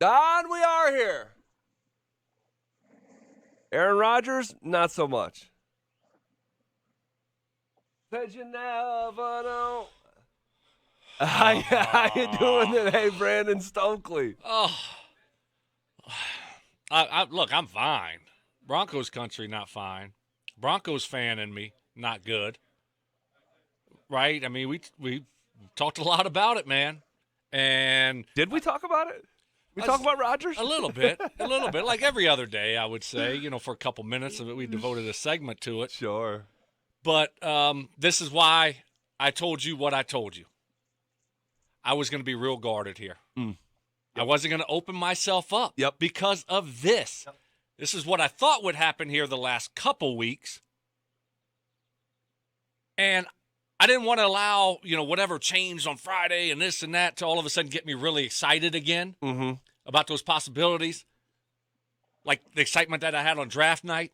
And we are here. Aaron Rodgers, not so much. Said you never know. How you doing today, Brandon Stokley? Oh, look, I'm fine. Broncos country, not fine. Broncos fan in me, not good. Right? I mean, we talked a lot about it, man. And Did we talk about it? We talk about Rodgers? a little bit, like every other day, I would say. For a couple minutes of it, we devoted a segment to it. Sure. But this is why I told you what I told you. I was going to be real guarded here. Yep. I wasn't going to open myself up because of this. Yep. This is what I thought would happen here the last couple weeks. And I didn't want to allow, whatever changed on Friday and this and that to all of a sudden get me really excited again about those possibilities. Like the excitement that I had on draft night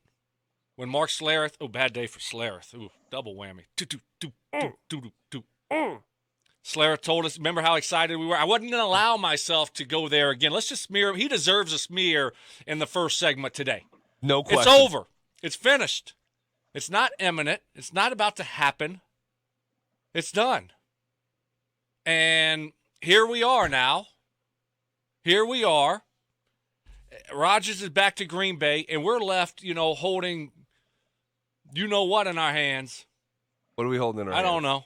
when Mark Schlereth, bad day for Schlereth. Double whammy. Schlereth told us, remember how excited we were? I wasn't going to allow myself to go there again. Let's just smear him. He deserves a smear in the first segment today. No question. It's over. It's finished. It's not imminent. It's not about to happen. It's done. And here we are now. Here we are. Rodgers is back to Green Bay, and we're left, holding what in our hands. What are we holding in our hands? I don't know.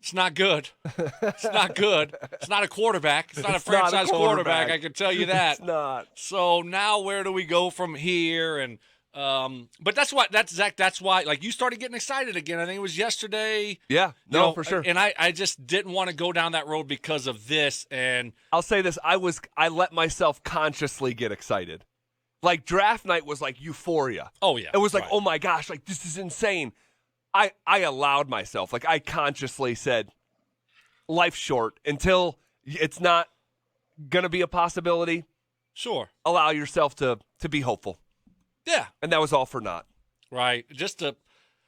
It's not good. It's not good. It's not a quarterback. It's not a franchise quarterback. I can tell you that. It's not. So now where do we go from here? And but that's Zach. That's why, like, you started getting excited again. I think it was yesterday. Yeah, for sure. And I just didn't want to go down that road because of this. And I'll say this: I let myself consciously get excited. Like draft night was like euphoria. Oh yeah, it was like, oh my gosh, like this is insane. I allowed myself, like I consciously said, life's short until it's not gonna be a possibility. Sure, allow yourself to be hopeful. Yeah, and that was all for naught. Right. Just to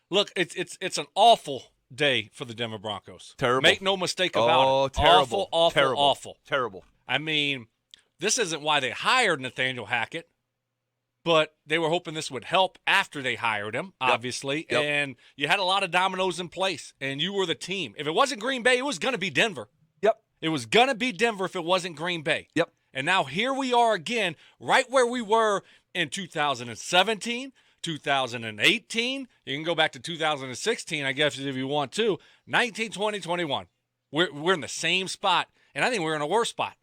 look, it's an awful day for the Denver Broncos. Terrible. Make no mistake about it. Oh, terrible. Awful. Terrible. I mean, this isn't why they hired Nathaniel Hackett, but they were hoping this would help after they hired him, obviously. Yep. And you had a lot of dominoes in place, and you were the team. If it wasn't Green Bay, it was going to be Denver. Yep. It was going to be Denver if it wasn't Green Bay. Yep. And now here we are again, right where we were in 2017, 2018. You can go back to 2016, I guess, if you want to. 19, 20, 21. We're in the same spot, and I think we're in a worse spot.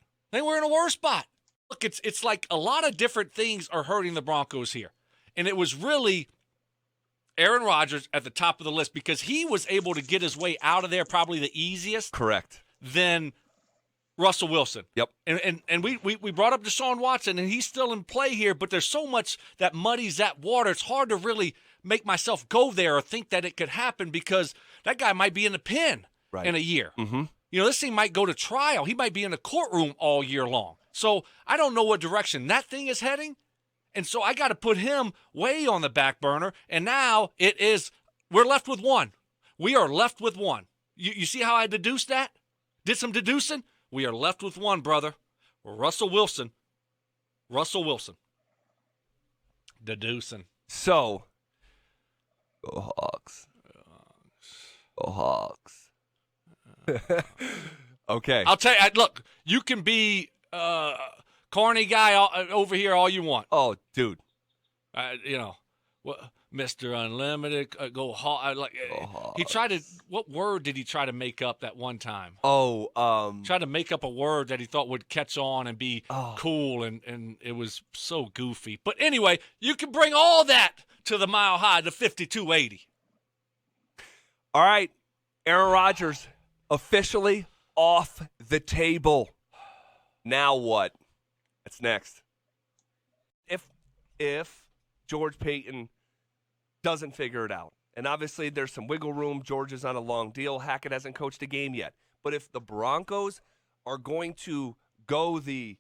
Look, it's like a lot of different things are hurting the Broncos here. And it was really Aaron Rodgers at the top of the list because he was able to get his way out of there probably the easiest. Correct. Than Russell Wilson. Yep. And we brought up Deshaun Watson, and he's still in play here, but there's so much that muddies that water. It's hard to really make myself go there or think that it could happen because that guy might be in the pen in a year. Mm-hmm. This thing might go to trial. He might be in the courtroom all year long. So I don't know what direction that thing is heading. And so I got to put him way on the back burner. And now we're left with one. We are left with one. You see how I deduced that? Did some deducing? We are left with one, brother. Russell Wilson. Deducing. So, go Hawks. Go Hawks. Okay. I'll tell you, look, you can be corny guy over here all you want. Oh, dude. Mr. Unlimited, go Hawks. He tried to, what word did he try to make up that one time? Tried to make up a word that he thought would catch on and be cool, and it was so goofy. But anyway, you can bring all that to the Mile High, the 5280. All right, Aaron Rodgers officially off the table. Now what? That's next. If George Payton doesn't figure it out, and obviously there's some wiggle room. George is on a long deal. Hackett hasn't coached a game yet. But if the Broncos are going to go the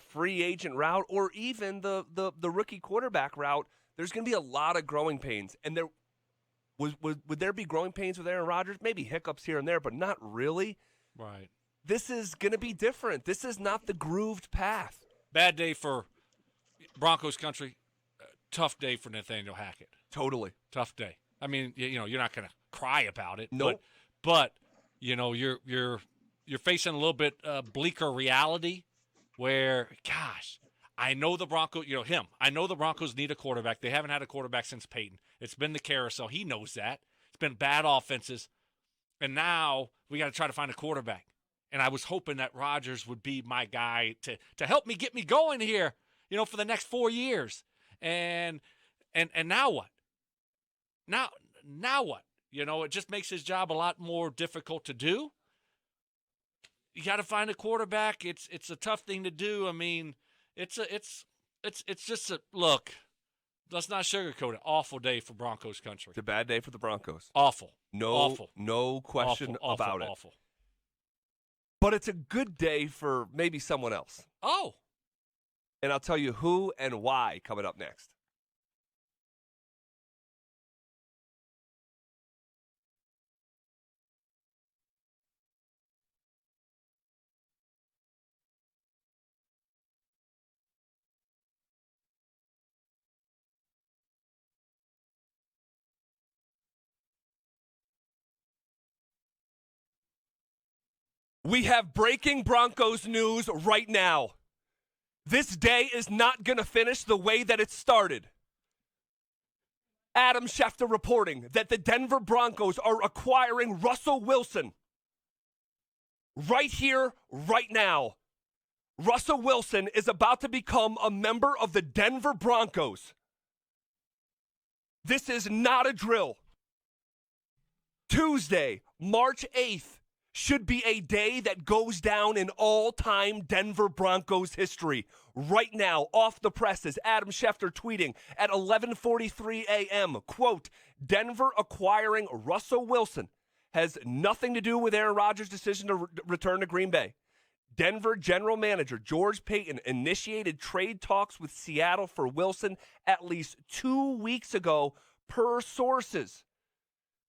free agent route or even the rookie quarterback route, there's going to be a lot of growing pains. And there would there be growing pains with Aaron Rodgers? Maybe hiccups here and there, but not really. Right. this is going to be different. This is not the grooved path. Bad day for Broncos country. Tough day for Nathaniel Hackett. Totally. Tough day. I mean, you're not going to cry about it. Nope. But you're facing a little bit bleaker reality where, gosh, I know the Broncos, I know the Broncos need a quarterback. They haven't had a quarterback since Peyton. It's been the carousel. He knows that. It's been bad offenses. And now we got to try to find a quarterback. And I was hoping that Rodgers would be my guy to help me get me going here, for the next 4 years. And now what? Now what? It just makes his job a lot more difficult to do. You got to find a quarterback. It's a tough thing to do. I mean, it's just a look. Let's not sugarcoat it. Awful day for Broncos country. It's a bad day for the Broncos. Awful. No question about it. Awful. But it's a good day for maybe someone else. Oh. And I'll tell you who and why coming up next. We have breaking Broncos news right now. This day is not going to finish the way that it started. Adam Schefter reporting that the Denver Broncos are acquiring Russell Wilson. Right here, right now. Russell Wilson is about to become a member of the Denver Broncos. This is not a drill. Tuesday, March 8th. Should be a day that goes down in all-time Denver Broncos history. Right now, off the presses, Adam Schefter tweeting at 11:43 a.m., quote, Denver acquiring Russell Wilson has nothing to do with Aaron Rodgers' decision to return to Green Bay. Denver general manager George Paton initiated trade talks with Seattle for Wilson at least 2 weeks ago, per sources.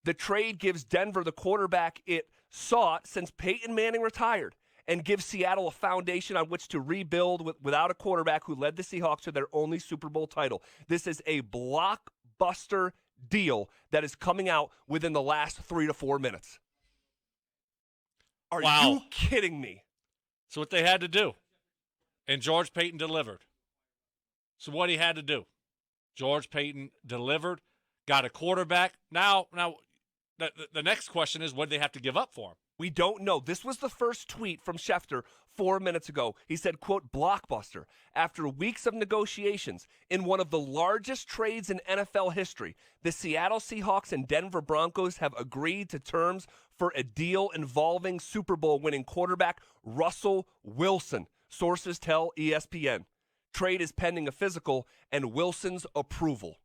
The trade gives Denver the quarterback it sought since Peyton Manning retired and gives Seattle a foundation on which to rebuild without a quarterback who led the Seahawks to their only Super Bowl title. This is a blockbuster deal that is coming out within the last 3 to 4 minutes. Are you kidding me? So what they had to do, and George Paton delivered. So what he had to do, George Paton delivered, got a quarterback. Now, the next question is, what did they have to give up for him? We don't know. This was the first tweet from Schefter 4 minutes ago. He said, quote, blockbuster. After weeks of negotiations in one of the largest trades in NFL history, the Seattle Seahawks and Denver Broncos have agreed to terms for a deal involving Super Bowl winning quarterback Russell Wilson. Sources tell ESPN. Trade is pending a physical and Wilson's approval.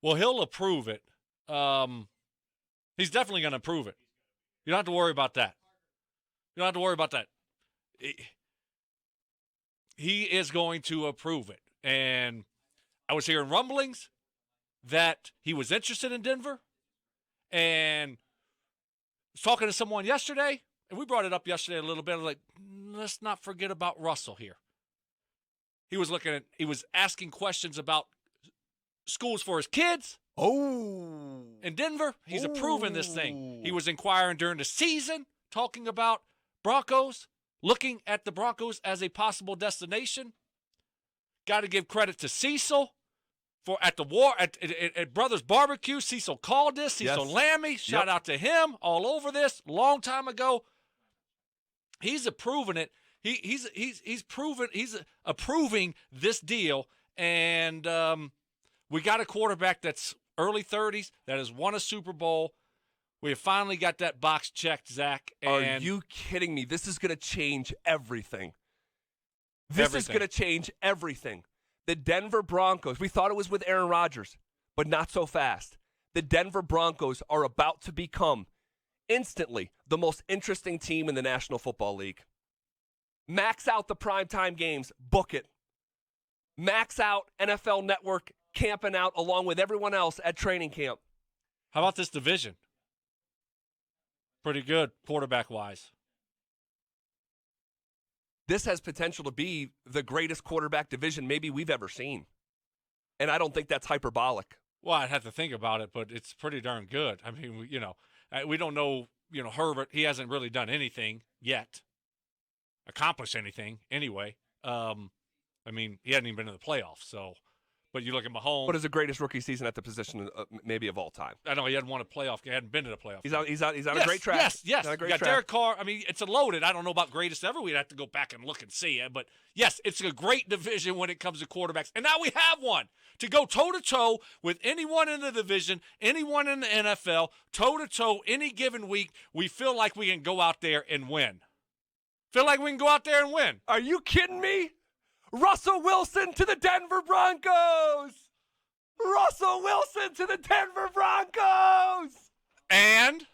Well, he'll approve it. He's definitely going to approve it. You don't have to worry about that. He is going to approve it. And I was hearing rumblings that he was interested in Denver. And I was talking to someone yesterday, and we brought it up yesterday a little bit. I was like, let's not forget about Russell here. He was asking questions about schools for his kids. Oh. In Denver, he's approving this thing. He was inquiring during the season, talking about Broncos, looking at the Broncos as a possible destination. Got to give credit to Cecil for at Brothers Barbecue. Cecil called this. Cecil Lammy. Shout out to him all over this. Long time ago. He's approving it. He's approving this deal, and we got a quarterback that's early 30s that has won a Super Bowl. We have finally got that box checked, Zach. Are you kidding me? This is going to change everything. This is going to change everything. The Denver Broncos, we thought it was with Aaron Rodgers, but not so fast. The Denver Broncos are about to become instantly the most interesting team in the National Football League. Max out the primetime games, book it. Max out NFL Network camping out along with everyone else at training camp. How about this division? Pretty good quarterback-wise. this has potential to be the greatest quarterback division maybe we've ever seen. And I don't think that's hyperbolic. Well, I'd have to think about it, but it's pretty darn good. I mean, we don't know, Herbert, he hasn't really done anything yet, accomplished anything anyway. I mean, he hadn't even been in the playoffs, so. But you look at Mahomes. What is the greatest rookie season at the position maybe of all time? I know he hadn't won a playoff. He hadn't been in a playoff. He's on a great track. Yes. He's on a great you got track. Derek Carr. I mean, it's a loaded. I don't know about greatest ever. We'd have to go back and look and see it. But, yes, it's a great division when it comes to quarterbacks. And now we have one to go toe-to-toe with anyone in the division, anyone in the NFL, toe-to-toe any given week. We feel like we can go out there and win. Are you kidding me? Russell Wilson to the Denver Broncos! Russell Wilson to the Denver Broncos! And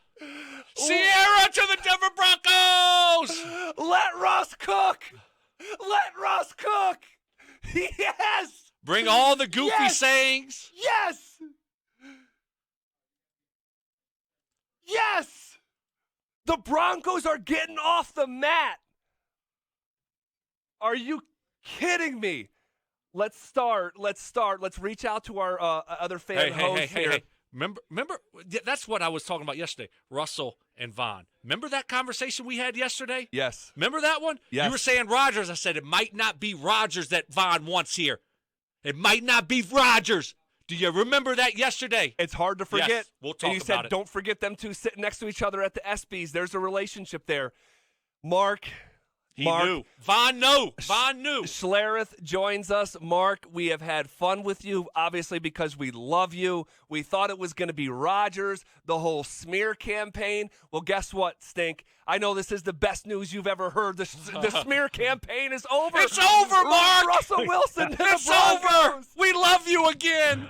Sierra to the Denver Broncos! Let Russ cook! Yes! Bring all the goofy sayings. Yes! Yes! The Broncos are getting off the mat. Are you kidding me? Let's start. Let's reach out to our other fan hosts here. Hey. Remember, that's what I was talking about yesterday, Russell and Von. Remember that conversation we had yesterday? Yes. Remember that one? Yes. You were saying Rodgers. I said it might not be Rodgers that Von wants here. It might not be Rodgers. Do you remember that yesterday? It's hard to forget. Yes, we'll talk and you about said, it. don't forget them two sitting next to each other at the ESPYs. There's a relationship there. Mark. He knew. Von knew. Schlereth joins us. Mark, we have had fun with you, obviously, because we love you. We thought it was going to be Rodgers, the whole smear campaign. Well, guess what, Stink? I know this is the best news you've ever heard. The smear campaign is over. It's over, Mark. Russell Wilson to the It's Broncos. over. We love you again.